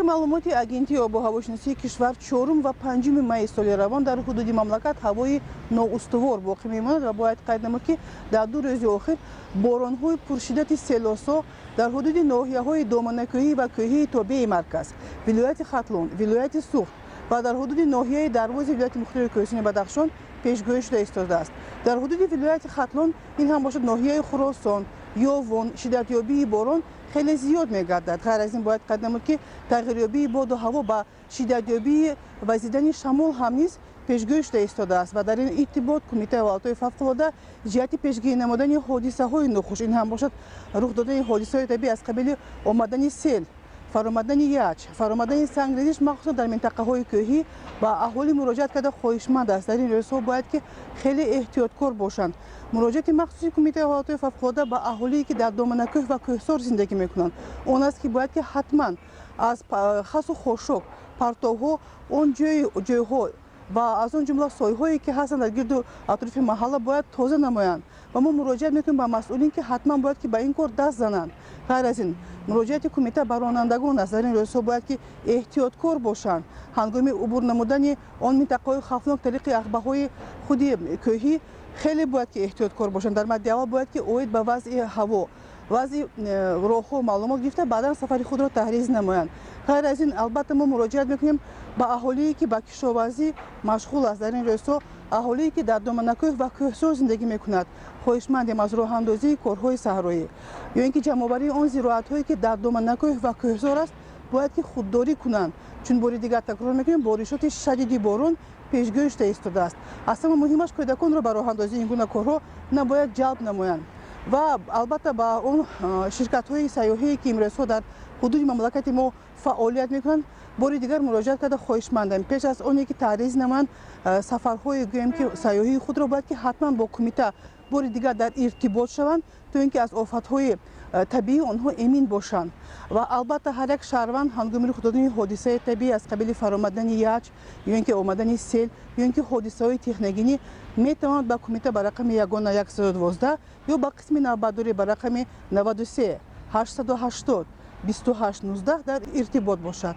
маълумоти агентии обуҳавошиносии кишвар 4 ва 5 майи соли равон дар ҳудуди мамлакат ҳавои ноустувор боқӣ мемонад ва бояд қайд намуд, ки дар 2 рӯзи охир боронҳои пуршиддати селосо дар ҳудуди ноҳияҳои доманакӯҳӣ ва кӯҳии тобеи марказ, вилояти Хатлон, вилояти Суғд ва дар ҳудуди ноҳияи дарвози вилояти мухтари Кӯҳистони Бадахшон пешгӯӣ шуда истодааст. Дар ҳудуди вилояти Хатлон, ин ҳам бошад ноҳияи Хуросон, Ёвон, шиддатёбии борон хеле зиёд мегардад. ғайр аз ин бояд қайд намуд, ки тағйирёбии боду ҳаво ба шиддатёбии вазидани шамол ҳам низ пешгӯӣ шуда истодааст ва дар ин иртибот Кумитаи ҳолатҳои фавқулодда ҷиҳати пешгирӣ намудани ҳодисаҳои нохуш, ин ҳам бошад рух додани ҳодисаҳои табиӣ аз қабили омадани сел, фаромадани яч, фаромадани сангрезиш, махсусан дар минтақаҳои кӯҳӣ ба аҳолӣ муроҷиат карда хоҳишманд аст. Дар ин рӯзҳо бояд, ки хеле эҳтиёткор бошанд. муроҷиати махсуси Кумитаи ҳолатҳои фавқулодда ба аҳолие, ки дар доманакӯҳ ва кӯҳсор зиндагӣ мекунанд, он аст, ки бояд, ки ҳатман аз хасу хошок, партовҳо, он ҷойҳо ва аз он ҷумла соҳиҳое, ки ҳастанд дар гирду атрофи маҳалла, бояд тоза намоянд ва мо муроҷиат мекунем ба масъулин, ки ҳатман бояд, ки ба ин кор даст зананд. ғайр аз ин муроҷиати кумита ба ронандагон аст. Дар ин рӯзҳо бояд, ки эҳтиёткор бошанд ҳангоми убур намудани он минтақаҳои хавфнок тариқи ақбаҳои худи кӯҳӣ. Хеле бояд, ки эҳтиёткор бошанд. Дар мадди аввал бояд, ки оид ба вазъи ҳаво, вазъи роҳҳо маълумот гирифта, баъдан сафари худро таҳриз намоянд. ғайр аз ин албатта мо муроҷиат мекунем ба аҳолие, ки ба кишоварзӣ машғул аст. Дар ин рӯзҳо аҳолие, ки дар доманакӯҳ ва кӯҳсор зиндагӣ мекунад, хоҳишмандем аз роҳандозии корҳои саҳроӣ ё ин ки ҷамъоварии он зироатҳое, ки дар доманакӯҳ ва кӯҳсор аст, бояд, ки худдорӣ кунанд. Чун бори дигар такрор мекунем, боришоти шадиди борон пешгӯӣ шуда истодааст. аз ҳама муҳимаш, кӯдаконро ба роҳандозии ин гуна корҳо набояд ҷалб намоянд ва албатта ба он ширкатҳои сайёҳие, ки имрӯзҳо дар ҳудуди мамлакати мо фаъолият мекунанд, бори дигар муроҷиат карда хоҳишмандам, пеш аз оне ки таъриз намоянд сафарҳои гӯем ки сайёҳии худро бояд, ки ҳатман бо кумита бори дигар дар иртибот шаванд, то ин ки аз офатҳои табиӣ онҳо эмин бошанд. ва албатта ҳар як шаҳрванд ҳангоми рух додани ҳодисаи табиӣ аз қабили фаромадани яч ё ин ки омадани сел ё ин ки ҳодисаҳои техногинӣ метавонад ба кумита ба рақами 112 ё ба қисми навбатдорӣ ба рақами 93 880 28 19 дар иртибот бошад.